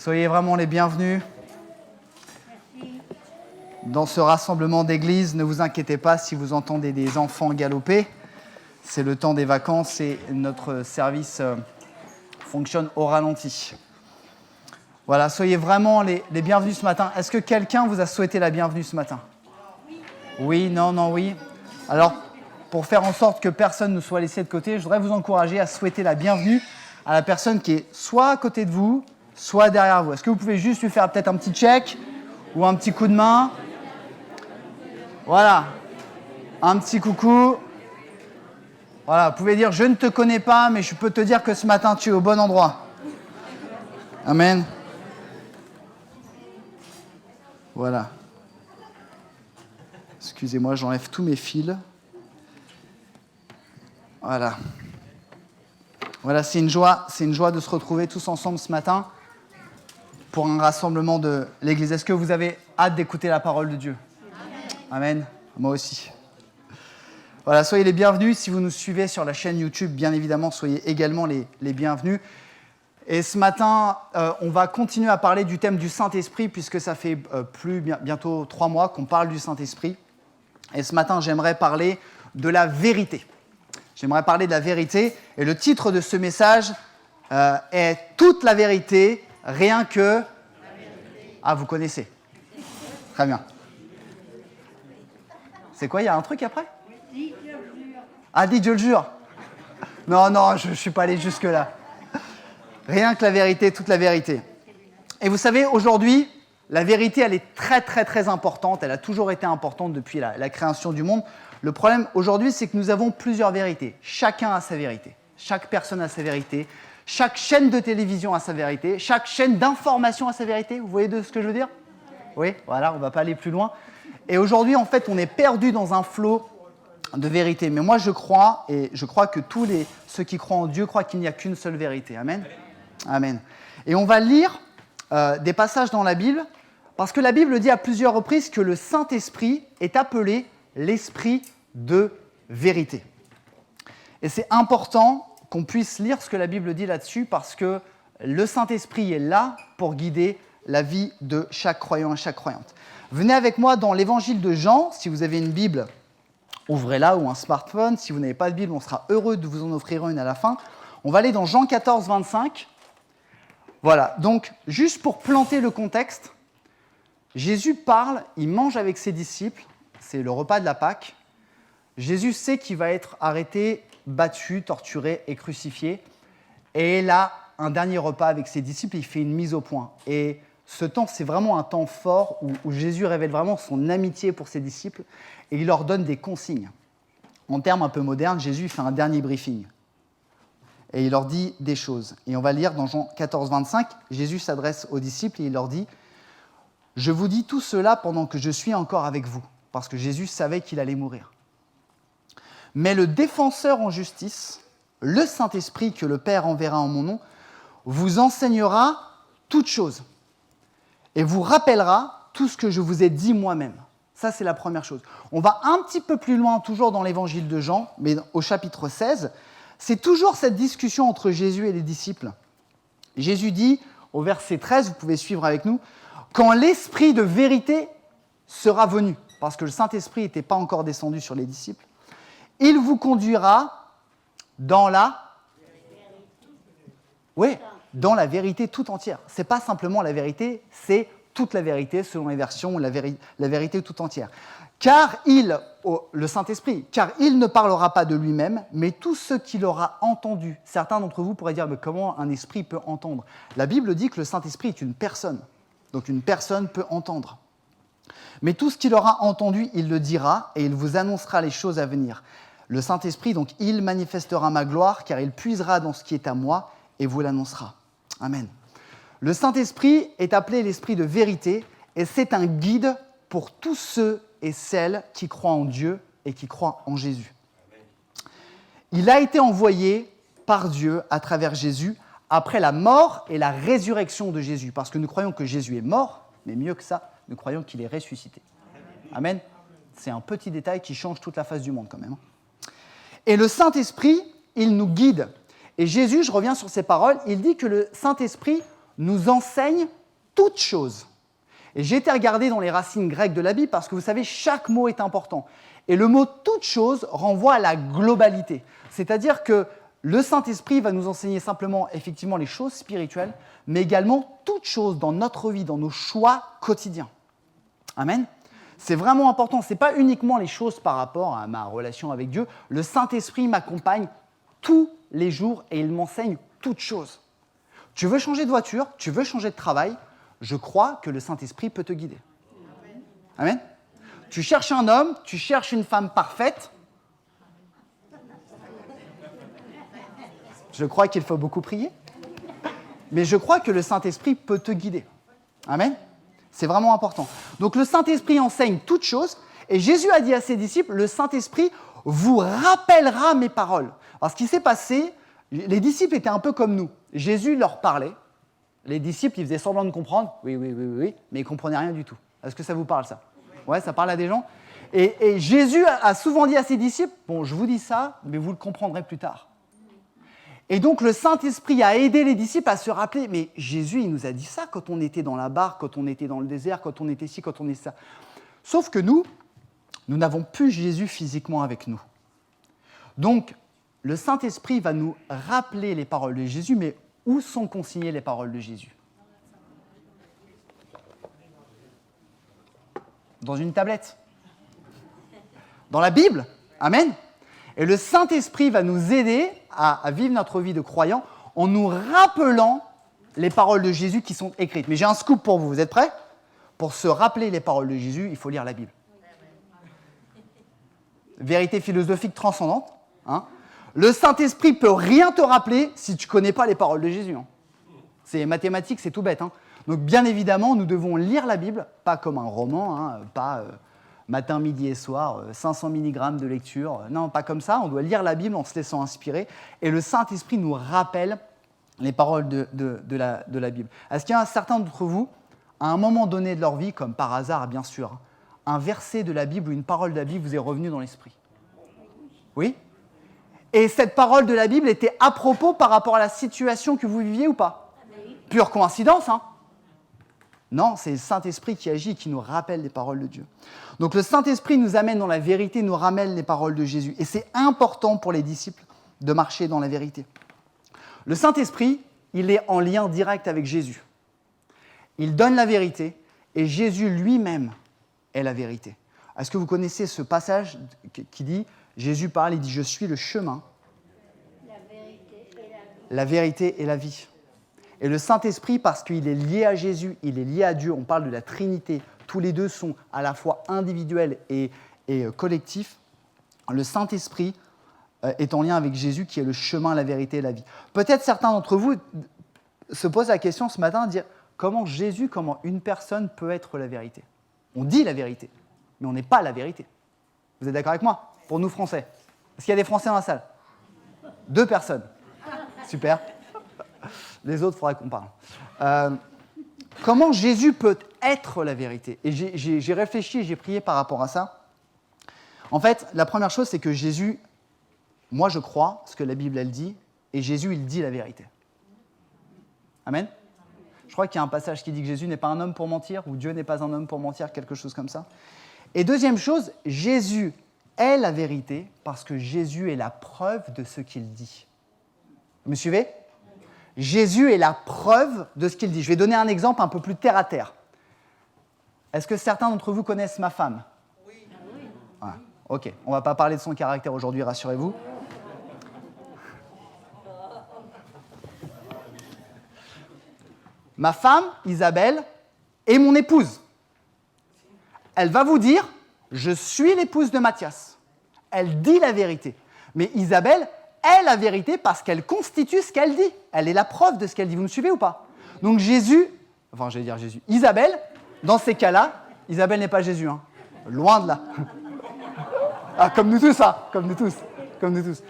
Soyez vraiment les bienvenus dans ce rassemblement d'église. Ne vous inquiétez pas si vous entendez des enfants galoper. C'est le temps des vacances et notre service fonctionne au ralenti. Voilà, soyez vraiment les bienvenus ce matin. Est-ce que quelqu'un vous a souhaité la bienvenue ce matin ? Oui, non, oui. Alors, pour faire en sorte que personne ne soit laissé de côté, je voudrais vous encourager à souhaiter la bienvenue à la personne qui est soit à côté de vous, soit derrière vous. Est-ce que vous pouvez juste lui faire peut-être un petit check ou un petit coup de main ? Voilà, un petit coucou. Voilà, vous pouvez dire « Je ne te connais pas, mais je peux te dire que ce matin, tu es au bon endroit. » Amen. Voilà. Excusez-moi, j'enlève tous mes fils. Voilà. Voilà, c'est une joie de se retrouver tous ensemble ce matin pour un rassemblement de l'Église. Est-ce que vous avez hâte d'écouter la parole de Dieu ? Amen. Moi aussi. Voilà, soyez les bienvenus. Si vous nous suivez sur la chaîne YouTube, bien évidemment, soyez également les bienvenus. Et ce matin, on va continuer à parler du thème du Saint-Esprit, puisque ça fait bientôt 3 mois qu'on parle du Saint-Esprit. Et ce matin, j'aimerais parler de la vérité. J'aimerais parler de la vérité. Et le titre de ce message est « Toute la vérité, rien que... » Ah, vous connaissez. Très bien. C'est quoi, il y a un truc après ? Dis, je le jure. Ah, dis, je le jure. Non, je ne suis pas allé jusque-là. Rien que la vérité, toute la vérité. Et vous savez, aujourd'hui, la vérité, elle est très, très, très importante. Elle a toujours été importante depuis la création du monde. Le problème aujourd'hui, c'est que nous avons plusieurs vérités. Chacun a sa vérité. Chaque personne a sa vérité. Chaque chaîne de télévision a sa vérité. Chaque chaîne d'information a sa vérité. Vous voyez de ce que je veux dire ? Oui, voilà, on ne va pas aller plus loin. Et aujourd'hui, en fait, on est perdu dans un flot de vérité. Mais moi, je crois, et je crois que tous ceux qui croient en Dieu croient qu'il n'y a qu'une seule vérité. Amen. Amen. Et on va lire des passages dans la Bible, parce que la Bible dit à plusieurs reprises que le Saint-Esprit est appelé l'Esprit de vérité. Et c'est important qu'on puisse lire ce que la Bible dit là-dessus, parce que le Saint-Esprit est là pour guider la vie de chaque croyant et chaque croyante. Venez avec moi dans l'Évangile de Jean. Si vous avez une Bible, ouvrez-la, ou un smartphone. Si vous n'avez pas de Bible, on sera heureux de vous en offrir une à la fin. On va aller dans Jean 14, 25. Voilà, donc juste pour planter le contexte, Jésus parle, il mange avec ses disciples, c'est le repas de la Pâque. Jésus sait qu'il va être arrêté, battu, torturé et crucifié. Et il a un dernier repas avec ses disciples, il fait une mise au point. Et ce temps, c'est vraiment un temps fort où Jésus révèle vraiment son amitié pour ses disciples et il leur donne des consignes. En termes un peu modernes, Jésus fait un dernier briefing. Et il leur dit des choses. Et on va lire dans Jean 14, 25, Jésus s'adresse aux disciples et il leur dit « Je vous dis tout cela pendant que je suis encore avec vous. » Parce que Jésus savait qu'il allait mourir. « Mais le défenseur en justice, le Saint-Esprit que le Père enverra en mon nom, vous enseignera toutes choses et vous rappellera tout ce que je vous ai dit moi-même. » Ça, c'est la première chose. On va un petit peu plus loin, toujours dans l'évangile de Jean, mais au chapitre 16, c'est toujours cette discussion entre Jésus et les disciples. Jésus dit, au verset 13, vous pouvez suivre avec nous, « Quand l'Esprit de vérité sera venu, parce que le Saint-Esprit n'était pas encore descendu sur les disciples, il vous conduira dans la... Oui, dans la vérité tout entière. Ce n'est pas simplement la vérité, c'est toute la vérité, selon les versions, la vérité tout entière. Car le Saint-Esprit, car il ne parlera pas de lui-même, mais tout ce qu'il aura entendu. Certains d'entre vous pourraient dire, mais comment un esprit peut entendre ? La Bible dit que le Saint-Esprit est une personne. Donc une personne peut entendre. Mais tout ce qu'il aura entendu, il le dira, et il vous annoncera les choses à venir. Le Saint-Esprit, donc, il manifestera ma gloire, car il puisera dans ce qui est à moi, et vous l'annoncera. Amen. Le Saint-Esprit est appelé l'Esprit de vérité, et c'est un guide pour tous ceux et celles qui croient en Dieu et qui croient en Jésus. Il a été envoyé par Dieu à travers Jésus après la mort et la résurrection de Jésus, parce que nous croyons que Jésus est mort, mais mieux que ça, nous croyons qu'il est ressuscité. Amen. C'est un petit détail qui change toute la face du monde quand même. Et le Saint-Esprit, il nous guide. Et Jésus, je reviens sur ses paroles, il dit que le Saint-Esprit nous enseigne toute chose. Et j'ai été regarder dans les racines grecques de la Bible parce que vous savez, chaque mot est important. Et le mot « toute chose » renvoie à la globalité. C'est-à-dire que le Saint-Esprit va nous enseigner simplement, effectivement, les choses spirituelles, mais également toute chose dans notre vie, dans nos choix quotidiens. Amen. C'est vraiment important. Ce n'est pas uniquement les choses par rapport à ma relation avec Dieu. Le Saint-Esprit m'accompagne tous les jours et il m'enseigne toutes choses. Tu veux changer de voiture, tu veux changer de travail, je crois que le Saint-Esprit peut te guider. Amen. Tu cherches un homme, tu cherches une femme parfaite. Je crois qu'il faut beaucoup prier. Mais je crois que le Saint-Esprit peut te guider. Amen. C'est vraiment important. Donc le Saint-Esprit enseigne toutes choses. Et Jésus a dit à ses disciples, le Saint-Esprit vous rappellera mes paroles. Alors ce qui s'est passé, les disciples étaient un peu comme nous. Jésus leur parlait. Les disciples, ils faisaient semblant de comprendre. Oui, mais ils ne comprenaient rien du tout. Est-ce que ça vous parle, ça? Ouais, ça parle à des gens. Et Jésus a souvent dit à ses disciples, bon, je vous dis ça, mais vous le comprendrez plus tard. Et donc, le Saint-Esprit a aidé les disciples à se rappeler, mais Jésus, il nous a dit ça quand on était dans la barque, quand on était dans le désert, quand on était ci, quand on était ça. Sauf que nous n'avons plus Jésus physiquement avec nous. Donc, le Saint-Esprit va nous rappeler les paroles de Jésus, mais où sont consignées les paroles de Jésus? Dans une tablette. Dans la Bible. Amen. Et le Saint-Esprit va nous aider à vivre notre vie de croyant en nous rappelant les paroles de Jésus qui sont écrites. Mais j'ai un scoop pour vous. Vous êtes prêts? Pour se rappeler les paroles de Jésus, il faut lire la Bible. Vérité philosophique transcendante. Hein? Le Saint-Esprit peut rien te rappeler si tu ne connais pas les paroles de Jésus. Hein. C'est mathématique, c'est tout bête. Hein. Donc bien évidemment, nous devons lire la Bible, pas comme un roman, hein, pas matin, midi et soir, 500 mg de lecture. Non, pas comme ça. On doit lire la Bible en se laissant inspirer. Et le Saint-Esprit nous rappelle les paroles de la Bible. Est-ce qu'il y a certains d'entre vous, à un moment donné de leur vie, comme par hasard bien sûr, un verset de la Bible ou une parole de la Bible vous est revenu dans l'esprit? Oui? Et cette parole de la Bible était à propos par rapport à la situation que vous viviez ou pas? Pure coïncidence, hein? Non, c'est le Saint-Esprit qui agit, qui nous rappelle les paroles de Dieu. Donc le Saint-Esprit nous amène dans la vérité, nous ramène les paroles de Jésus. Et c'est important pour les disciples de marcher dans la vérité. Le Saint-Esprit, il est en lien direct avec Jésus. Il donne la vérité et Jésus lui-même est la vérité. Est-ce que vous connaissez ce passage qui dit, Jésus parle, il dit « Je suis le chemin, la vérité et la vie ». Et le Saint-Esprit, parce qu'il est lié à Jésus, il est lié à Dieu, on parle de la Trinité, tous les deux sont à la fois individuels et collectifs, le Saint-Esprit est en lien avec Jésus qui est le chemin, la vérité et la vie. Peut-être certains d'entre vous se posent la question ce matin de dire comment Jésus, comment une personne peut être la vérité? On dit la vérité, mais on n'est pas la vérité. Vous êtes d'accord avec moi? Pour nous Français. Est-ce qu'il y a des Français dans la salle? 2 personnes. Super. Les autres, il faudra qu'on parle. Comment Jésus peut être la vérité? Et j'ai réfléchi et j'ai prié par rapport à ça. En fait, la première chose, c'est que Jésus, moi je crois ce que la Bible elle dit, et Jésus, il dit la vérité. Amen. Je crois qu'il y a un passage qui dit que Jésus n'est pas un homme pour mentir, ou Dieu n'est pas un homme pour mentir, quelque chose comme ça. Et deuxième chose, Jésus est la vérité parce que Jésus est la preuve de ce qu'il dit. Vous me suivez? Jésus est la preuve de ce qu'il dit. Je vais donner un exemple un peu plus terre à terre. Est-ce que certains d'entre vous connaissent ma femme? Oui. Ouais. Ok, on ne va pas parler de son caractère aujourd'hui, rassurez-vous. Ma femme, Isabelle, est mon épouse. Elle va vous dire, je suis l'épouse de Mathias. Elle dit la vérité. Mais Isabelle est la vérité parce qu'elle constitue ce qu'elle dit. Elle est la preuve de ce qu'elle dit. Vous me suivez ou pas? Donc Isabelle, dans ces cas-là, Isabelle n'est pas Jésus. Hein. Loin de là. Ah, comme nous tous, hein. Comme nous tous.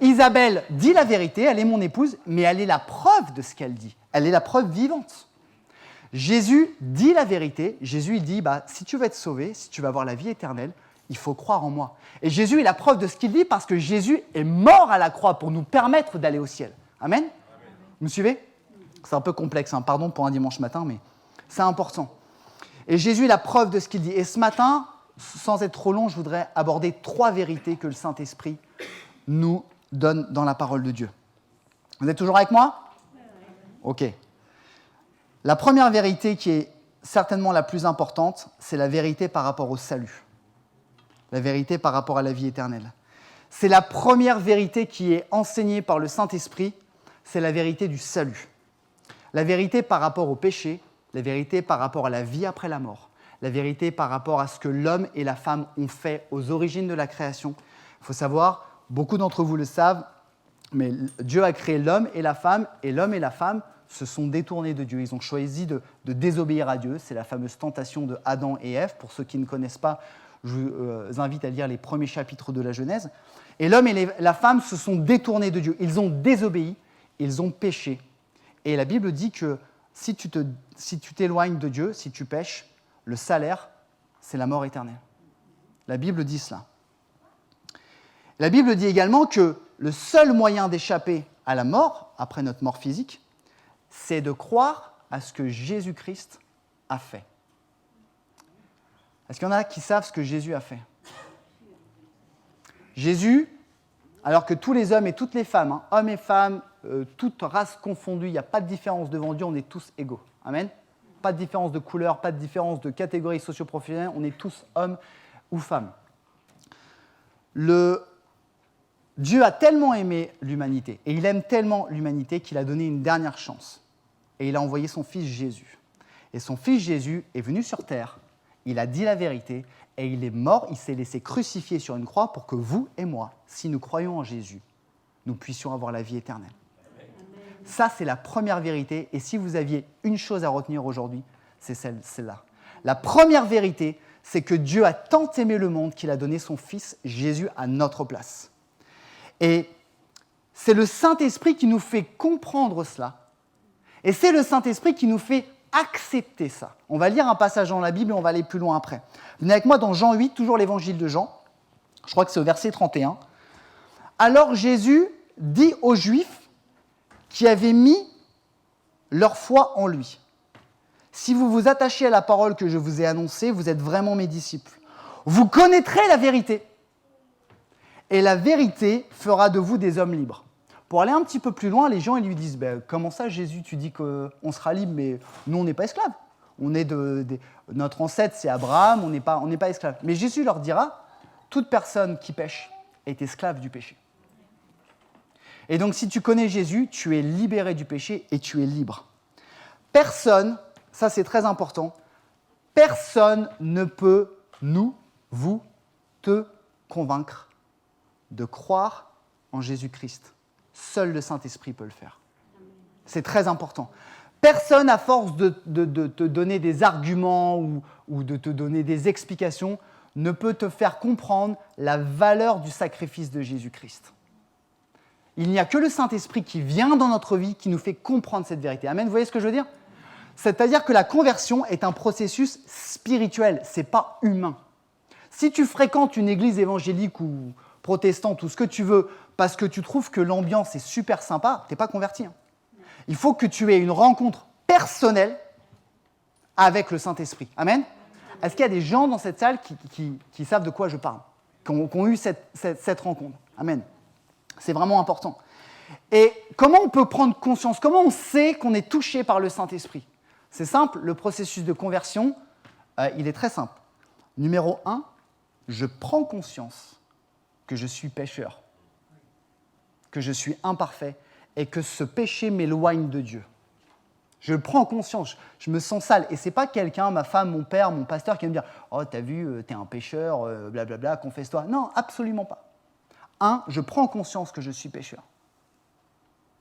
Isabelle dit la vérité, elle est mon épouse, mais elle est la preuve de ce qu'elle dit. Elle est la preuve vivante. Jésus dit la vérité. Jésus, il dit, si tu veux être sauvé, si tu veux avoir la vie éternelle, il faut croire en moi. Et Jésus est la preuve de ce qu'il dit parce que Jésus est mort à la croix pour nous permettre d'aller au ciel. Amen. Vous me suivez? C'est un peu complexe, hein. Pardon pour un dimanche matin, mais C'est important. Et Jésus est la preuve de ce qu'il dit. Et ce matin, sans être trop long, je voudrais aborder 3 vérités que le Saint-Esprit nous donne dans la parole de Dieu. Vous êtes toujours avec moi ? Ok. La première vérité qui est certainement la plus importante, c'est la vérité par rapport au salut. La vérité par rapport à la vie éternelle. C'est la première vérité qui est enseignée par le Saint-Esprit, c'est la vérité du salut. La vérité par rapport au péché, la vérité par rapport à la vie après la mort, la vérité par rapport à ce que l'homme et la femme ont fait aux origines de la création. Il faut savoir, beaucoup d'entre vous le savent, mais Dieu a créé l'homme et la femme se sont détournés de Dieu. Ils ont choisi de désobéir à Dieu. C'est la fameuse tentation de Adam et Ève. Pour ceux qui ne connaissent pas, je vous invite à lire les premiers chapitres de la Genèse. Et l'homme et la femme se sont détournés de Dieu. Ils ont désobéi, ils ont péché. Et la Bible dit que si tu t'éloignes de Dieu, si tu pèches, le salaire, c'est la mort éternelle. La Bible dit cela. La Bible dit également que le seul moyen d'échapper à la mort, après notre mort physique, c'est de croire à ce que Jésus-Christ a fait. Est-ce qu'il y en a qui savent ce que Jésus a fait ? Jésus, alors que tous les hommes et toutes les femmes, hommes et femmes, toutes races confondues, il n'y a pas de différence devant Dieu, on est tous égaux. Amen ? Pas de différence de couleur, pas de différence de catégorie socio-professionnelle, on est tous hommes ou femmes. Dieu a tellement aimé l'humanité, et il aime tellement l'humanité qu'il a donné une dernière chance. Et il a envoyé son fils Jésus. Et son fils Jésus est venu sur terre, il a dit la vérité, et il est mort, il s'est laissé crucifier sur une croix pour que vous et moi, si nous croyons en Jésus, nous puissions avoir la vie éternelle. Ça, c'est la première vérité, et si vous aviez une chose à retenir aujourd'hui, c'est celle-là. La première vérité, c'est que Dieu a tant aimé le monde qu'il a donné son fils Jésus à notre place. Et c'est le Saint-Esprit qui nous fait comprendre cela. Et c'est le Saint-Esprit qui nous fait accepter ça. On va lire un passage dans la Bible et on va aller plus loin après. Venez avec moi dans Jean 8, toujours l'évangile de Jean. Je crois que c'est au verset 31. Alors Jésus dit aux Juifs qui avaient mis leur foi en lui. Si vous vous attachez à la parole que je vous ai annoncée, vous êtes vraiment mes disciples. Vous connaîtrez la vérité. Et la vérité fera de vous des hommes libres. Pour aller un petit peu plus loin, les gens ils lui disent comment ça, Jésus, tu dis qu'on sera libre, mais nous, on n'est pas esclaves. Notre ancêtre, c'est Abraham, on n'est pas esclaves. Mais Jésus leur dira toute personne qui pêche est esclave du péché. Et donc, si tu connais Jésus, tu es libéré du péché et tu es libre. Personne, ça c'est très important, personne ne peut vous, te convaincre de croire en Jésus-Christ. Seul le Saint-Esprit peut le faire. C'est très important. Personne, à force de te donner des arguments ou de te donner des explications, ne peut te faire comprendre la valeur du sacrifice de Jésus-Christ. Il n'y a que le Saint-Esprit qui vient dans notre vie, qui nous fait comprendre cette vérité. Amen, vous voyez ce que je veux dire ? C'est-à-dire que la conversion est un processus spirituel, ce n'est pas humain. Si tu fréquentes une église évangélique ou protestante ou ce que tu veux, parce que tu trouves que l'ambiance est super sympa, tu n'es pas converti. Il faut que tu aies une rencontre personnelle avec le Saint-Esprit. Amen ? Est-ce qu'il y a des gens dans cette salle qui savent de quoi je parle, qui ont eu cette rencontre ? Amen. C'est vraiment important. Et comment on peut prendre conscience ? Comment on sait qu'on est touché par le Saint-Esprit ? C'est simple, le processus de conversion, il est très simple. Numéro 1, je prends conscience que je suis pécheur, que je suis imparfait et que ce péché m'éloigne de Dieu. Je prends conscience, je me sens sale. Et ce n'est pas quelqu'un, ma femme, mon père, mon pasteur qui va me dire « Oh, t'as vu, t'es un pécheur, blablabla, confesse-toi. » Non, absolument pas. 1, je prends conscience que je suis pécheur.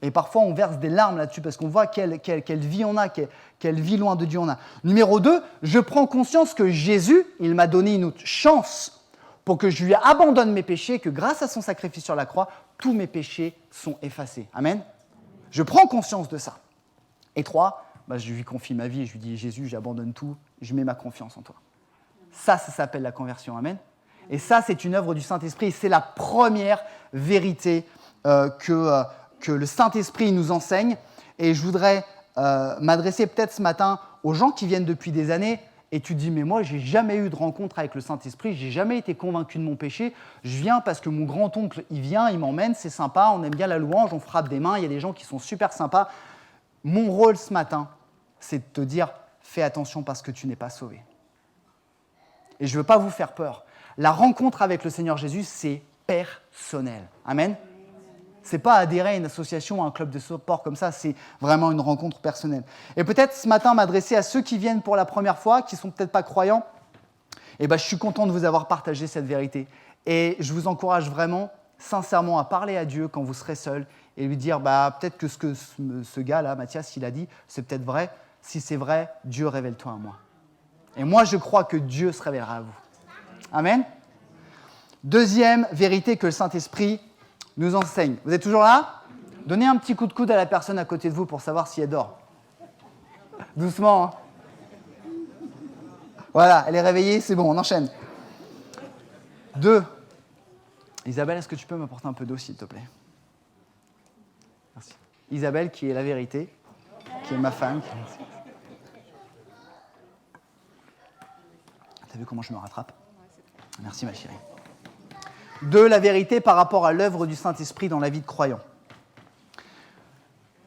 Et parfois, on verse des larmes là-dessus parce qu'on voit quelle vie on a, quelle vie loin de Dieu on a. Numéro 2, je prends conscience que Jésus, il m'a donné une autre chance pour que je lui abandonne mes péchés, que grâce à son sacrifice sur la croix, tous mes péchés sont effacés. Amen. Je prends conscience de ça. Et 3, je lui confie ma vie et je lui dis « Jésus, j'abandonne tout, je mets ma confiance en toi. » Ça s'appelle la conversion. Amen. Et ça, c'est une œuvre du Saint-Esprit. Et c'est la première vérité que le Saint-Esprit nous enseigne. Et je voudrais m'adresser peut-être ce matin aux gens qui viennent depuis des années et tu te dis, mais moi, j'ai jamais eu de rencontre avec le Saint-Esprit, j'ai jamais été convaincu de mon péché, je viens parce que mon grand-oncle, il vient, il m'emmène, c'est sympa, on aime bien la louange, on frappe des mains, il y a des gens qui sont super sympas. Mon rôle ce matin, c'est de te dire, fais attention parce que tu n'es pas sauvé. Et je ne veux pas vous faire peur. La rencontre avec le Seigneur Jésus, c'est personnel. Amen. Ce n'est pas adhérer à une association, à un club de sport comme ça, c'est vraiment une rencontre personnelle. Et peut-être ce matin m'adresser à ceux qui viennent pour la première fois, qui ne sont peut-être pas croyants, et je suis content de vous avoir partagé cette vérité. Et je vous encourage vraiment, sincèrement, à parler à Dieu quand vous serez seul et lui dire, peut-être que ce gars-là, Mathias, il a dit, c'est peut-être vrai. Si c'est vrai, Dieu, révèle-toi à moi. Et moi, je crois que Dieu se révélera à vous. Amen. Deuxième vérité que le Saint-Esprit nous enseigne. Vous êtes toujours là ? Donnez un petit coup de coude à la personne à côté de vous pour savoir si elle dort. Doucement. Hein. Voilà, elle est réveillée, c'est bon, on enchaîne. 2. Isabelle, est-ce que tu peux m'apporter un peu d'eau, s'il te plaît ? Merci. Isabelle, qui est la vérité, qui est ma femme. T'as vu comment je me rattrape ? Merci, ma chérie. 2. La vérité par rapport à l'œuvre du Saint-Esprit dans la vie de croyant.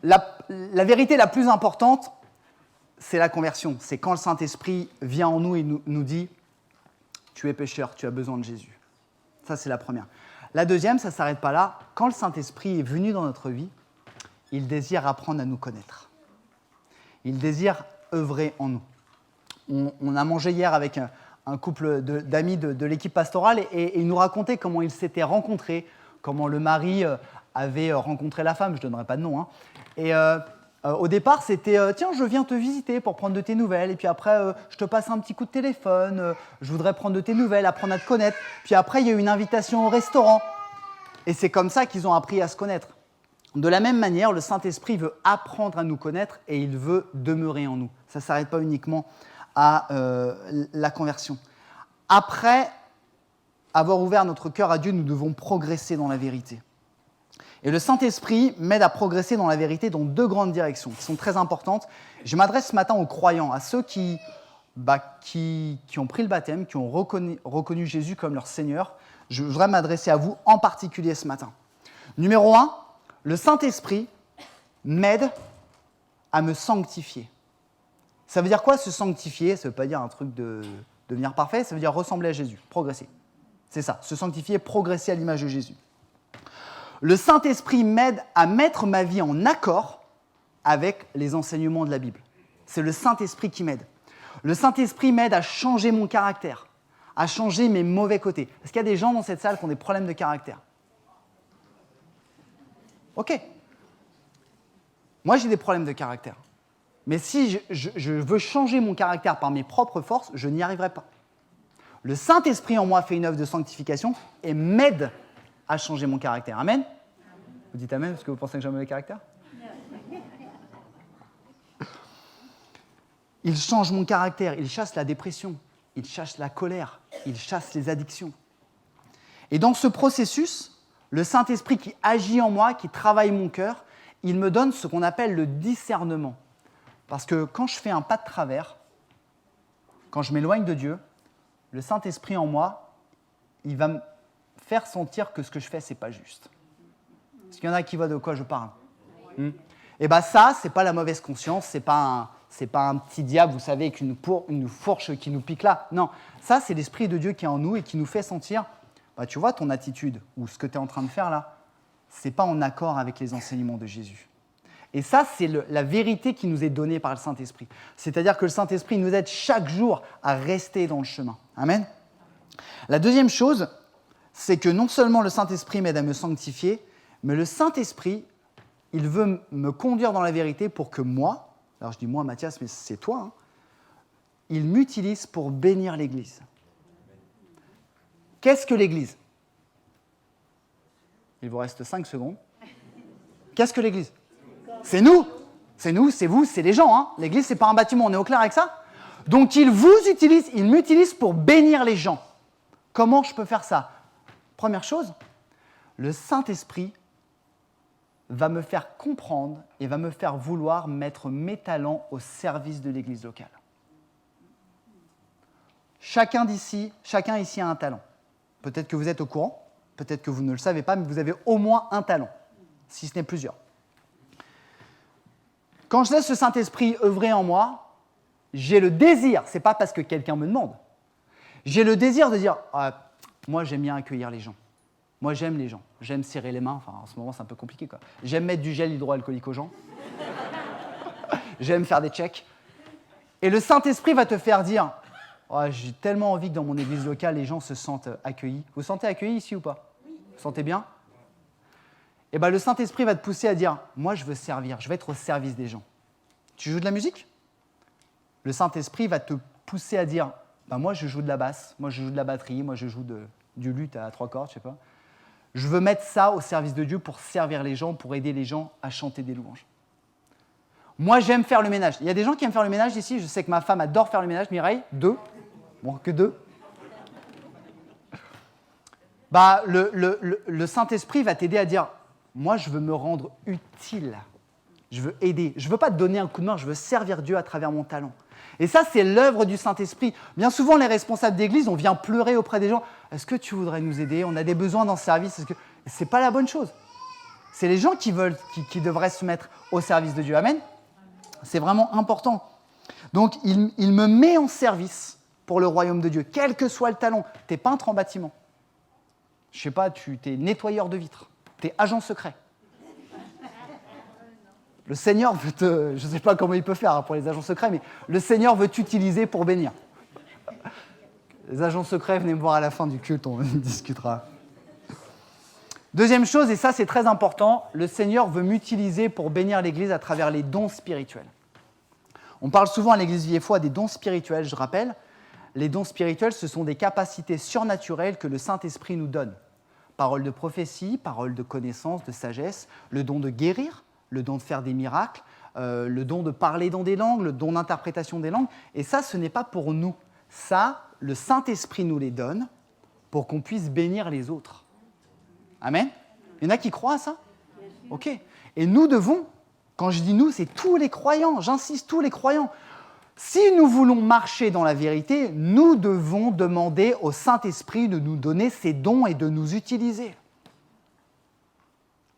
La vérité la plus importante, c'est la conversion. C'est quand le Saint-Esprit vient en nous et nous dit « Tu es pécheur, tu as besoin de Jésus ». Ça, c'est la première. La deuxième, ça ne s'arrête pas là. Quand le Saint-Esprit est venu dans notre vie, il désire apprendre à nous connaître. Il désire œuvrer en nous. On a mangé hier avec un couple d'amis de l'équipe pastorale et ils nous racontaient comment ils s'étaient rencontrés, comment le mari avait rencontré la femme, je ne donnerai pas de nom. Hein. Et au départ, c'était « Tiens, je viens te visiter pour prendre de tes nouvelles. » Et puis après, je te passe un petit coup de téléphone, je voudrais prendre de tes nouvelles, apprendre à te connaître. Puis après, il y a eu une invitation au restaurant. Et c'est comme ça qu'ils ont appris à se connaître. De la même manière, le Saint-Esprit veut apprendre à nous connaître et il veut demeurer en nous. Ça ne s'arrête pas uniquement à la conversion. Après avoir ouvert notre cœur à Dieu, nous devons progresser dans la vérité. Et le Saint-Esprit m'aide à progresser dans la vérité dans 2 grandes directions qui sont très importantes. Je m'adresse ce matin aux croyants, à ceux qui ont pris le baptême, qui ont reconnu Jésus comme leur Seigneur. Je voudrais m'adresser à vous en particulier ce matin. Numéro 1, le Saint-Esprit m'aide à me sanctifier. Ça veut dire quoi, se sanctifier ? Ça ne veut pas dire un truc de devenir parfait, ça veut dire ressembler à Jésus, progresser. C'est ça, se sanctifier, progresser à l'image de Jésus. Le Saint-Esprit m'aide à mettre ma vie en accord avec les enseignements de la Bible. C'est le Saint-Esprit qui m'aide. Le Saint-Esprit m'aide à changer mon caractère, à changer mes mauvais côtés. Est-ce qu'il y a des gens dans cette salle qui ont des problèmes de caractère ? Ok. Moi, j'ai des problèmes de caractère. Mais si je veux changer mon caractère par mes propres forces, je n'y arriverai pas. Le Saint-Esprit en moi fait une œuvre de sanctification et m'aide à changer mon caractère. Amen ? Vous dites amen parce que vous pensez que j'ai un mauvais caractère ? Il change mon caractère, il chasse la dépression, il chasse la colère, il chasse les addictions. Et dans ce processus, le Saint-Esprit qui agit en moi, qui travaille mon cœur, il me donne ce qu'on appelle le discernement. Parce que quand je fais un pas de travers, quand je m'éloigne de Dieu, le Saint-Esprit en moi, il va me faire sentir que ce que je fais, ce n'est pas juste. Est-ce qu'il y en a qui voient de quoi je parle ? Et ça, ce n'est pas la mauvaise conscience, ce n'est pas un petit diable, vous savez, avec une fourche qui nous pique là. Non, ça, c'est l'Esprit de Dieu qui est en nous et qui nous fait sentir, tu vois, ton attitude ou ce que tu es en train de faire là, ce n'est pas en accord avec les enseignements de Jésus. Et ça, c'est la vérité qui nous est donnée par le Saint-Esprit. C'est-à-dire que le Saint-Esprit nous aide chaque jour à rester dans le chemin. Amen. La deuxième chose, c'est que non seulement le Saint-Esprit m'aide à me sanctifier, mais le Saint-Esprit, il veut me conduire dans la vérité pour que moi, alors je dis moi, Mathias, mais c'est toi, il m'utilise pour bénir l'Église. Qu'est-ce que l'Église ? Il vous reste 5 secondes. Qu'est-ce que l'Église ? C'est nous, c'est vous, c'est les gens. Hein. L'Église, ce n'est pas un bâtiment, on est au clair avec ça ? Donc, il m'utilise pour bénir les gens. Comment je peux faire ça ? Première chose, le Saint-Esprit va me faire comprendre et va me faire vouloir mettre mes talents au service de l'église locale. Chacun ici a un talent. Peut-être que vous êtes au courant, peut-être que vous ne le savez pas, mais vous avez au moins un talent, si ce n'est plusieurs. Quand je laisse le Saint-Esprit œuvrer en moi, j'ai le désir, ce n'est pas parce que quelqu'un me demande, j'ai le désir de dire ah, moi j'aime bien accueillir les gens. Moi, j'aime les gens. J'aime serrer les mains. Enfin, en ce moment, c'est un peu compliqué, quoi. J'aime mettre du gel hydroalcoolique aux gens. J'aime faire des checks. Et le Saint-Esprit va te faire dire oh, j'ai tellement envie que dans mon église locale, les gens se sentent accueillis. Vous vous sentez accueillis ici ou pas? Oui. Vous vous sentez bien? Et bien, le Saint-Esprit va te pousser à dire moi, je veux servir. Je veux être au service des gens. Tu joues de la musique? Le Saint-Esprit va te pousser à dire moi, je joue de la basse. Moi, je joue de la batterie. Moi, je joue du luth à 3 cordes, je sais pas. Je veux mettre ça au service de Dieu pour servir les gens, pour aider les gens à chanter des louanges. Moi, j'aime faire le ménage. Il y a des gens qui aiment faire le ménage ici. Je sais que ma femme adore faire le ménage. Mireille, 2. Bon, que 2. Le Saint-Esprit va t'aider à dire moi, je veux me rendre utile. Je veux aider. Je ne veux pas te donner un coup de main. Je veux servir Dieu à travers mon talent. Et ça, c'est l'œuvre du Saint-Esprit. Bien souvent, les responsables d'église, on vient pleurer auprès des gens. Est-ce que tu voudrais nous aider? On a des besoins dans ce service. Ce n'est pas la bonne chose. C'est les gens qui devraient se mettre au service de Dieu. Amen. C'est vraiment important. Donc, il me met en service pour le royaume de Dieu, quel que soit le talent. Tu es peintre en bâtiment. Je ne sais pas, tu es nettoyeur de vitres. Tu es agent secret. Le Seigneur veut te... Je ne sais pas comment il peut faire pour les agents secrets, mais le Seigneur veut t'utiliser pour bénir. Les agents secrets, venez me voir à la fin du culte, on discutera. Deuxième chose, et ça c'est très important, le Seigneur veut m'utiliser pour bénir l'Église à travers les dons spirituels. On parle souvent à l'Église Vie et Foi des dons spirituels, je rappelle. Les dons spirituels, ce sont des capacités surnaturelles que le Saint-Esprit nous donne. Parole de prophétie, parole de connaissance, de sagesse, le don de guérir, le don de faire des miracles, le don de parler dans des langues, le don d'interprétation des langues. Et ça, ce n'est pas pour nous. Ça, le Saint-Esprit nous les donne pour qu'on puisse bénir les autres. Amen. Il y en a qui croient à ça? Ok. Et nous devons, quand je dis nous, c'est tous les croyants, j'insiste, tous les croyants. Si nous voulons marcher dans la vérité, nous devons demander au Saint-Esprit de nous donner ses dons et de nous utiliser.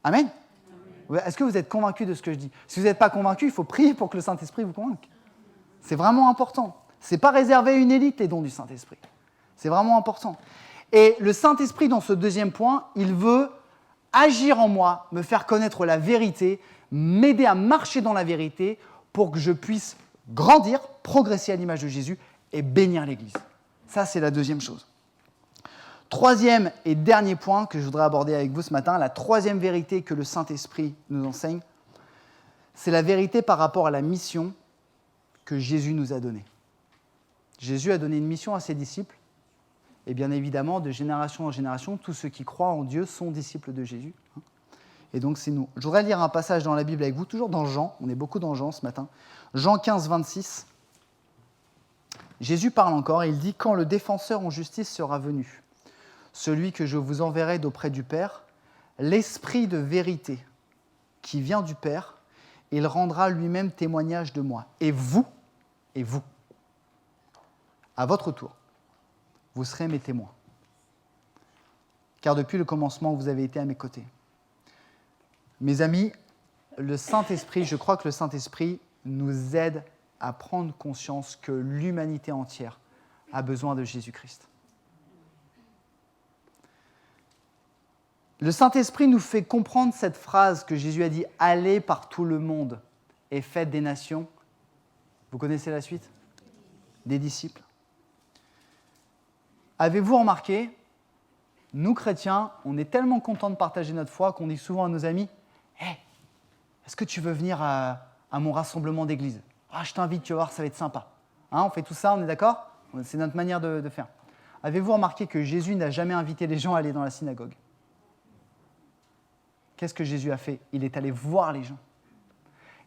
Amen. Est-ce que vous êtes convaincus de ce que je dis? Si vous n'êtes pas convaincus, il faut prier pour que le Saint-Esprit vous convainque. C'est vraiment important. Ce n'est pas réservé à une élite, les dons du Saint-Esprit. C'est vraiment important. Et le Saint-Esprit, dans ce deuxième point, il veut agir en moi, me faire connaître la vérité, m'aider à marcher dans la vérité pour que je puisse grandir, progresser à l'image de Jésus et bénir l'Église. Ça, c'est la deuxième chose. Troisième et dernier point que je voudrais aborder avec vous ce matin, la troisième vérité que le Saint-Esprit nous enseigne, c'est la vérité par rapport à la mission que Jésus nous a donnée. Jésus a donné une mission à ses disciples, et bien évidemment, de génération en génération, tous ceux qui croient en Dieu sont disciples de Jésus. Et donc, c'est nous. Je voudrais lire un passage dans la Bible avec vous, toujours dans Jean, on est beaucoup dans Jean ce matin. Jean 15, 26. Jésus parle encore et il dit « Quand le défenseur en justice sera venu, celui que je vous enverrai d'auprès du Père, l'Esprit de vérité qui vient du Père, il rendra lui-même témoignage de moi. Et vous, à votre tour, vous serez mes témoins. Car depuis le commencement, vous avez été à mes côtés. » Mes amis, le Saint-Esprit, je crois que le Saint-Esprit nous aide à prendre conscience que l'humanité entière a besoin de Jésus-Christ. Le Saint-Esprit nous fait comprendre cette phrase que Jésus a dit « Allez par tout le monde et faites des nations ». Vous connaissez la suite? Des disciples. Avez-vous remarqué, nous chrétiens, on est tellement contents de partager notre foi qu'on dit souvent à nos amis « Hey, est-ce que tu veux venir à mon rassemblement d'église? Ah, je t'invite, tu vas voir, ça va être sympa. » On fait tout ça, on est d'accord? C'est notre manière de faire. Avez-vous remarqué que Jésus n'a jamais invité les gens à aller dans la synagogue? Qu'est-ce que Jésus a fait? Il est allé voir les gens.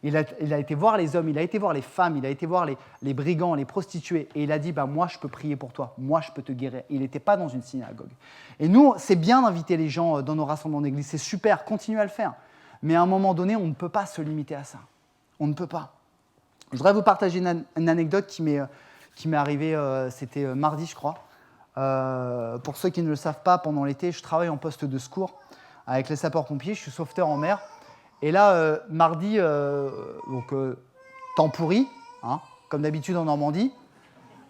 Il a été voir les hommes, il a été voir les femmes, il a été voir les brigands, les prostituées. Et il a dit, moi je peux prier pour toi, moi je peux te guérir. Il n'était pas dans une synagogue. Et nous, c'est bien d'inviter les gens dans nos rassemblements d'église, c'est super, continuez à le faire. Mais à un moment donné, on ne peut pas se limiter à ça. On ne peut pas. Je voudrais vous partager une anecdote qui m'est arrivée, c'était mardi, je crois. Pour ceux qui ne le savent pas, pendant l'été, je travaille en poste de secours avec les sapeurs-pompiers. Je suis sauveteur en mer. Et là, mardi, temps pourri, hein, comme d'habitude en Normandie.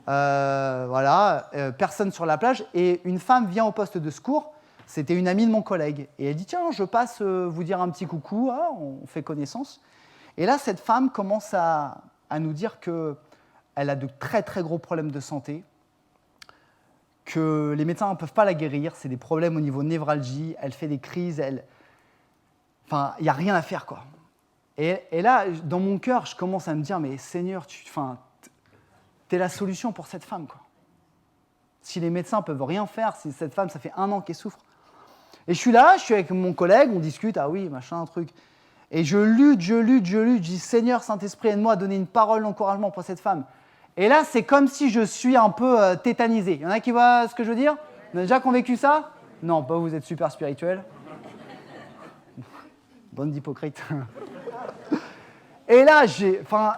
Personne sur la plage. Et une femme vient au poste de secours. C'était une amie de mon collègue. Et elle dit, tiens, je passe vous dire un petit coucou. Ah, on fait connaissance. Et là, cette femme commence à nous dire qu'elle a de très, très gros problèmes de santé, que les médecins ne peuvent pas la guérir, c'est des problèmes au niveau névralgie, elle fait des crises, enfin, il n'y a rien à faire, quoi. Et là, dans mon cœur, je commence à me dire, mais Seigneur, t'es la solution pour cette femme, quoi. Si les médecins ne peuvent rien faire, si cette femme, ça fait 1 an qu'elle souffre. Et je suis là, je suis avec mon collègue, on discute, ah oui, machin, un truc. Et je lutte, je dis, Seigneur, Saint-Esprit, aide-moi à donner une parole d'encouragement pour cette femme. Et là, c'est comme si je suis un peu tétanisé. Il y en a qui voient ce que je veux dire? Vous avez déjà vécu ça? Non, pas vous êtes super spirituel. Bande d'hypocrites. Et là,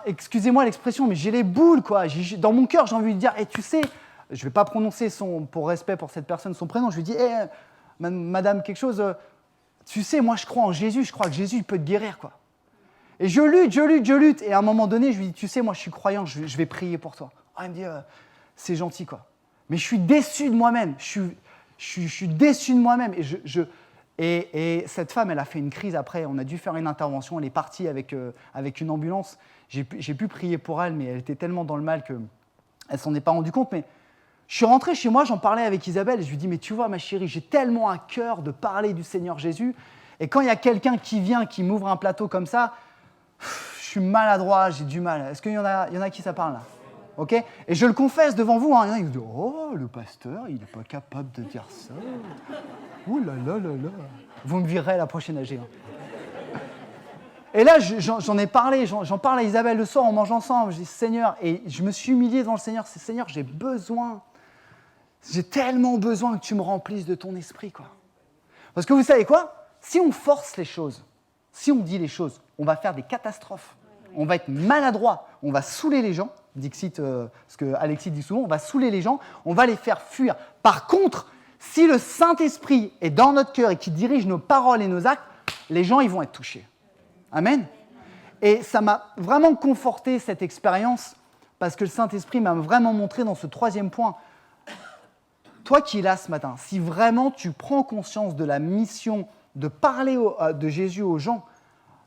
excusez-moi l'expression, mais j'ai les boules, quoi. Dans mon cœur, j'ai envie de dire, et tu sais, je ne vais pas prononcer pour respect pour cette personne son prénom, je lui dis, madame quelque chose, tu sais, moi je crois en Jésus, je crois que Jésus il peut te guérir, quoi. Et je lutte, et à un moment donné, je lui dis, tu sais, moi je suis croyant, je vais prier pour toi. Ah, il me dit, c'est gentil, quoi. Mais je suis déçu de moi-même, je suis déçu de moi-même, et cette femme, elle a fait une crise après, on a dû faire une intervention, elle est partie avec une ambulance, j'ai pu prier pour elle, mais elle était tellement dans le mal qu'elle ne s'en est pas rendue compte, mais je suis rentré chez moi, j'en parlais avec Isabelle, et je lui dis, mais tu vois ma chérie, j'ai tellement à cœur de parler du Seigneur Jésus, et quand il y a quelqu'un qui vient, qui m'ouvre un plateau comme ça, je suis maladroit, j'ai du mal. Est-ce qu'il y en a qui ça parle là? Ok? Et je le confesse devant vous, hein. Il y en a qui me disent, oh, le pasteur, il n'est pas capable de dire ça. Oh là là là là. Vous me virez la prochaine AG. Hein. Et là, j'en ai parlé, j'en parle à Isabelle le soir, on mange ensemble. Je dis, Seigneur, et je me suis humilié devant le Seigneur. C'est Seigneur, j'ai tellement besoin que tu me remplisses de ton esprit, quoi. Parce que vous savez quoi? Si on force les choses, si on dit les choses, on va faire des catastrophes. On va être maladroit, on va saouler les gens. Dixit, ce que Alexis dit souvent, on va saouler les gens, on va les faire fuir. Par contre, si le Saint-Esprit est dans notre cœur et qui dirige nos paroles et nos actes, les gens ils vont être touchés. Amen. Et ça m'a vraiment conforté cette expérience parce que le Saint-Esprit m'a vraiment montré dans ce 3e point. Toi qui es là ce matin, si vraiment tu prends conscience de la mission de parler de Jésus aux gens,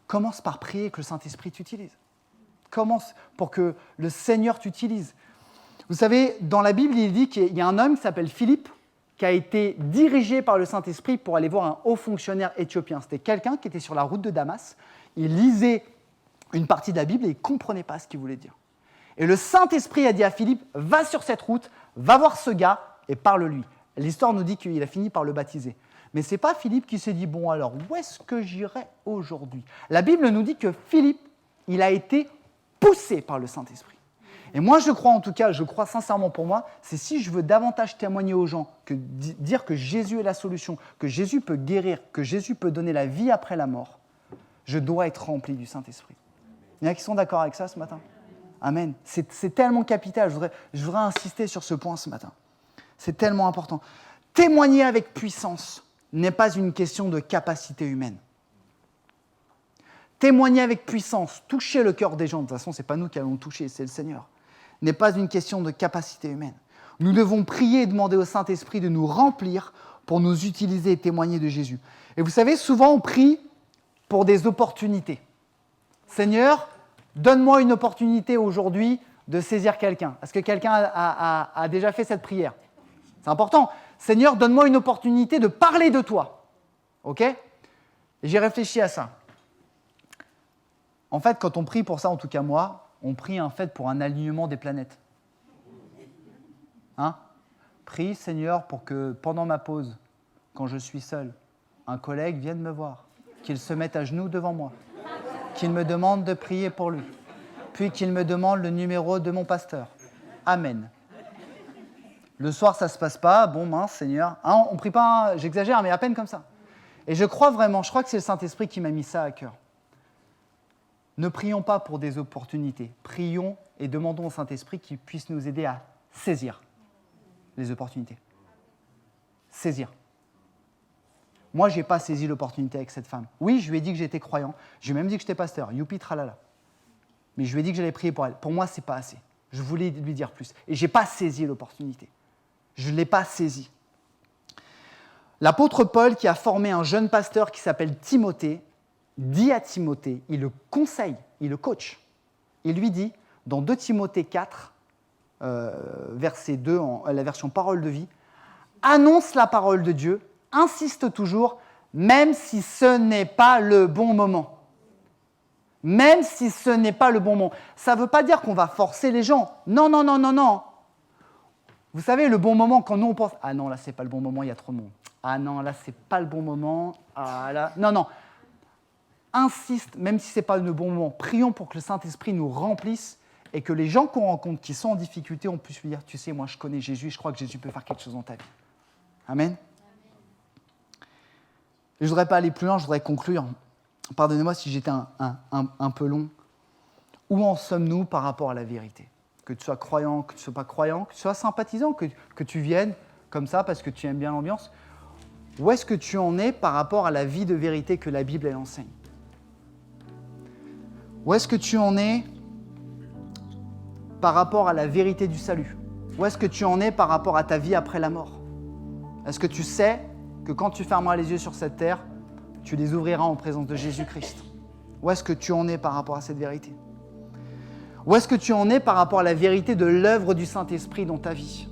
commence par prier que le Saint-Esprit t'utilise. Commence pour que le Seigneur t'utilise. Vous savez, dans la Bible, il dit qu'il y a un homme qui s'appelle Philippe qui a été dirigé par le Saint-Esprit pour aller voir un haut fonctionnaire éthiopien. C'était quelqu'un qui était sur la route de Damas. Il lisait une partie de la Bible et il ne comprenait pas ce qu'il voulait dire. Et le Saint-Esprit a dit à Philippe, va sur cette route, va voir ce gars et parle-lui. L'histoire nous dit qu'il a fini par le baptiser. Mais ce n'est pas Philippe qui s'est dit, bon alors, où est-ce que j'irai aujourd'hui? La Bible nous dit que Philippe, il a été poussé par le Saint-Esprit. Et moi, je crois sincèrement pour moi, c'est si je veux davantage témoigner aux gens, que dire que Jésus est la solution, que Jésus peut guérir, que Jésus peut donner la vie après la mort, je dois être rempli du Saint-Esprit. Il y en a qui sont d'accord avec ça ce matin? Amen. C'est tellement capital, je voudrais insister sur ce point ce matin. C'est tellement important. Témoigner avec puissance n'est pas une question de capacité humaine. Témoigner avec puissance, toucher le cœur des gens, de toute façon, ce n'est pas nous qui allons toucher, c'est le Seigneur, n'est pas une question de capacité humaine. Nous devons prier et demander au Saint-Esprit de nous remplir pour nous utiliser et témoigner de Jésus. Et vous savez, souvent on prie pour des opportunités. Seigneur, donne-moi une opportunité aujourd'hui de saisir quelqu'un. Est-ce que quelqu'un a déjà fait cette prière? C'est important. Seigneur, donne-moi une opportunité de parler de toi. OK? Et j'ai réfléchi à ça. En fait, quand on prie pour ça, en tout cas moi, on prie en fait pour un alignement des planètes. Hein? Prie, Seigneur, pour que pendant ma pause, quand je suis seul, un collègue vienne me voir, qu'il se mette à genoux devant moi, qu'il me demande de prier pour lui, puis qu'il me demande le numéro de mon pasteur. Amen. Le soir, ça ne se passe pas. Bon, mince, Seigneur. Hein, on ne prie pas, j'exagère, mais à peine comme ça. Et je crois que c'est le Saint-Esprit qui m'a mis ça à cœur. Ne prions pas pour des opportunités. Prions et demandons au Saint-Esprit qu'il puisse nous aider à saisir les opportunités. Saisir. Moi, je n'ai pas saisi l'opportunité avec cette femme. Oui, je lui ai dit que j'étais croyant. Je lui ai même dit que j'étais pasteur. Youpi, tralala. Mais je lui ai dit que j'allais prier pour elle. Pour moi, ce n'est pas assez. Je voulais lui dire plus. Et je n'ai pas saisi l'opportunité. Je ne l'ai pas saisie. L'apôtre Paul, qui a formé un jeune pasteur qui s'appelle Timothée, dit à Timothée, il le conseille, il le coach. Il lui dit, dans 2 Timothée 4, verset 2, la version parole de vie, annonce la parole de Dieu, insiste toujours, même si ce n'est pas le bon moment. Même si ce n'est pas le bon moment. Ça ne veut pas dire qu'on va forcer les gens. Non, non, non, non, non. Vous savez, le bon moment, quand nous on pense, ah non, là, c'est pas le bon moment, il y a trop de monde. Ah non, là, c'est pas le bon moment. Ah là, non, non. Insiste, même si ce n'est pas le bon moment. Prions pour que le Saint-Esprit nous remplisse et que les gens qu'on rencontre qui sont en difficulté, on puisse lui dire, tu sais, moi, je connais Jésus, je crois que Jésus peut faire quelque chose dans ta vie. Amen. Je ne voudrais pas aller plus loin, je voudrais conclure. Pardonnez-moi si j'étais un peu long. Où en sommes-nous par rapport à la vérité ? Que tu sois croyant, que tu ne sois pas croyant, que tu sois sympathisant, que tu viennes comme ça parce que tu aimes bien l'ambiance. Où est-ce que tu en es par rapport à la vie de vérité que la Bible elle enseigne ? Où est-ce que tu en es par rapport à la vérité du salut ? Où est-ce que tu en es par rapport à ta vie après la mort ? Est-ce que tu sais que quand tu fermeras les yeux sur cette terre, tu les ouvriras en présence de Jésus-Christ ? Où est-ce que tu en es par rapport à cette vérité ? Où est-ce que tu en es par rapport à la vérité de l'œuvre du Saint-Esprit dans ta vie ?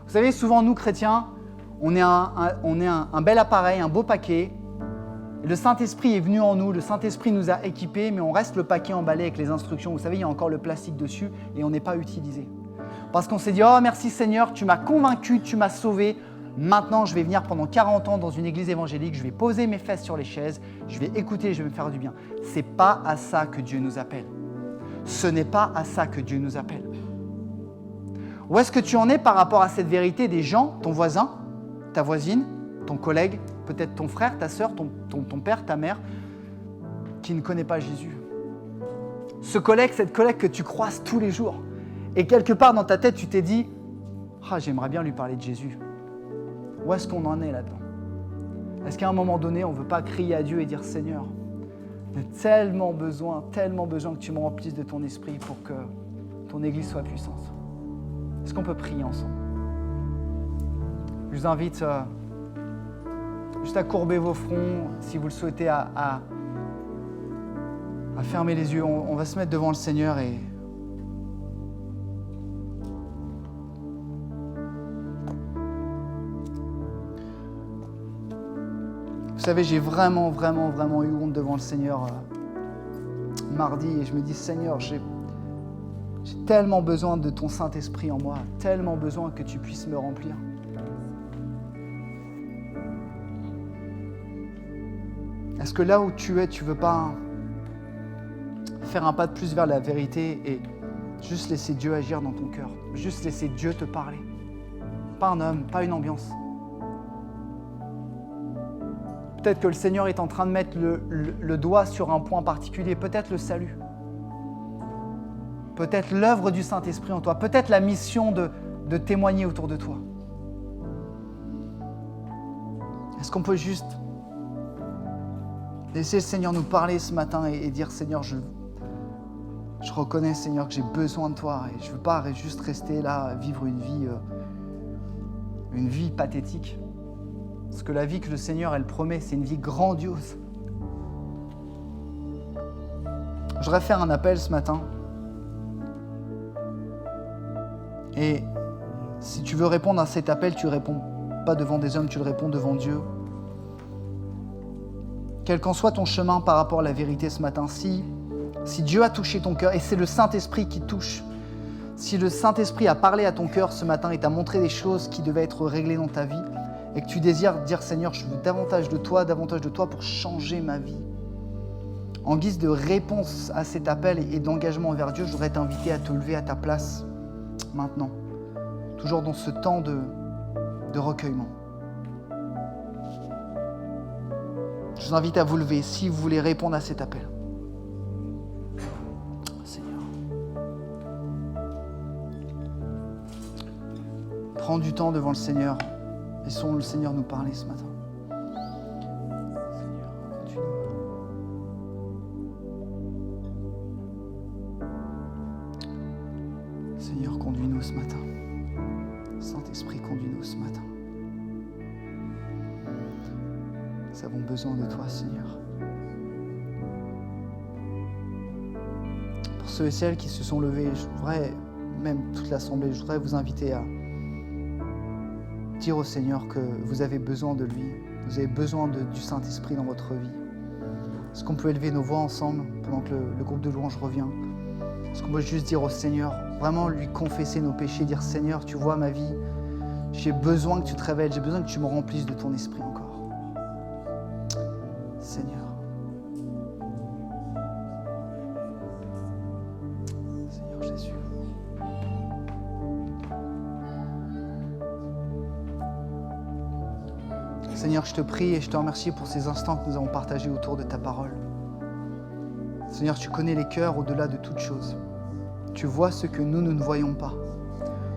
Vous savez, souvent, nous, chrétiens, on est un bel appareil, un beau paquet. Le Saint-Esprit est venu en nous, le Saint-Esprit nous a équipés, mais on reste le paquet emballé avec les instructions. Vous savez, il y a encore le plastique dessus et on n'est pas utilisé. Parce qu'on s'est dit, oh merci Seigneur, tu m'as convaincu, tu m'as sauvé. Maintenant, je vais venir pendant 40 ans dans une église évangélique, je vais poser mes fesses sur les chaises, je vais écouter et je vais me faire du bien. Ce n'est pas à ça que Dieu nous appelle. Ce n'est pas à ça que Dieu nous appelle. Où est-ce que tu en es par rapport à cette vérité des gens, ton voisin, ta voisine, ton collègue, peut-être ton frère, ta sœur, ton père, ta mère, qui ne connaît pas Jésus ? Ce collègue, cette collègue que tu croises tous les jours. Et quelque part dans ta tête, tu t'es dit « Ah, j'aimerais bien lui parler de Jésus. » Où est-ce qu'on en est là-dedans ? Est-ce qu'à un moment donné, on ne veut pas crier à Dieu et dire « Seigneur, j'ai tellement besoin que tu me remplisses de ton esprit pour que ton église soit puissante. » Est-ce qu'on peut prier ensemble ? Je vous invite juste à courber vos fronts, si vous le souhaitez, à fermer les yeux. On va se mettre devant le Seigneur et vous savez, j'ai vraiment eu honte devant le Seigneur mardi et je me dis, Seigneur, j'ai tellement besoin de ton Saint-Esprit en moi, tellement besoin que tu puisses me remplir. Est-ce que là où tu es, tu ne veux pas faire un pas de plus vers la vérité et juste laisser Dieu agir dans ton cœur, juste laisser Dieu te parler? Pas un homme, pas une ambiance. Peut-être que le Seigneur est en train de mettre le doigt sur un point particulier, peut-être le salut, peut-être l'œuvre du Saint-Esprit en toi, peut-être la mission de témoigner autour de toi. Est-ce qu'on peut juste laisser le Seigneur nous parler ce matin et dire, Seigneur, je reconnais, Seigneur, que j'ai besoin de toi et je ne veux pas juste rester là, vivre une vie pathétique. Parce que la vie que le Seigneur, elle promet, c'est une vie grandiose. Je voudrais faire un appel ce matin. Et si tu veux répondre à cet appel, tu ne réponds pas devant des hommes, tu le réponds devant Dieu. Quel qu'en soit ton chemin par rapport à la vérité ce matin, si Dieu a touché ton cœur, et c'est le Saint-Esprit qui touche, si le Saint-Esprit a parlé à ton cœur ce matin et t'a montré des choses qui devaient être réglées dans ta vie, et que tu désires dire, Seigneur, je veux davantage de toi pour changer ma vie. En guise de réponse à cet appel et d'engagement envers Dieu, je voudrais t'inviter à te lever à ta place maintenant, toujours dans ce temps de recueillement. Je vous invite à vous lever si vous voulez répondre à cet appel. Seigneur. Prends du temps devant le Seigneur. Laissons le Seigneur nous parler ce matin. Seigneur, continue. Seigneur, conduis-nous ce matin. Saint-Esprit, conduis-nous ce matin. Nous avons besoin de toi, Seigneur. Pour ceux et celles qui se sont levés, je voudrais, même toute l'Assemblée, je voudrais vous inviter à dire au Seigneur que vous avez besoin de lui, vous avez besoin du Saint-Esprit dans votre vie. Est-ce qu'on peut élever nos voix ensemble pendant que le groupe de louanges revient? Est-ce qu'on peut juste dire au Seigneur, vraiment lui confesser nos péchés, dire Seigneur, tu vois ma vie, j'ai besoin que tu te révèles, j'ai besoin que tu me remplisses de ton esprit encore. Seigneur. Seigneur Jésus. Seigneur, je te prie et je te remercie pour ces instants que nous avons partagés autour de ta parole. Seigneur, tu connais les cœurs au-delà de toute chose. Tu vois ce que nous ne voyons pas.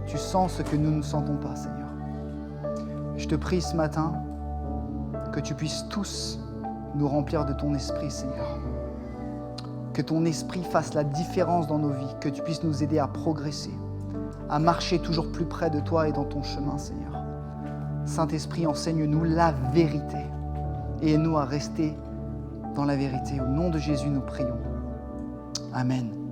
Tu sens ce que nous ne sentons pas, Seigneur. Et je te prie ce matin que tu puisses tous nous remplir de ton esprit, Seigneur. Que ton esprit fasse la différence dans nos vies, que tu puisses nous aider à progresser, à marcher toujours plus près de toi et dans ton chemin, Seigneur. Saint-Esprit, enseigne-nous la vérité et aide-nous à rester dans la vérité. Au nom de Jésus, nous prions. Amen.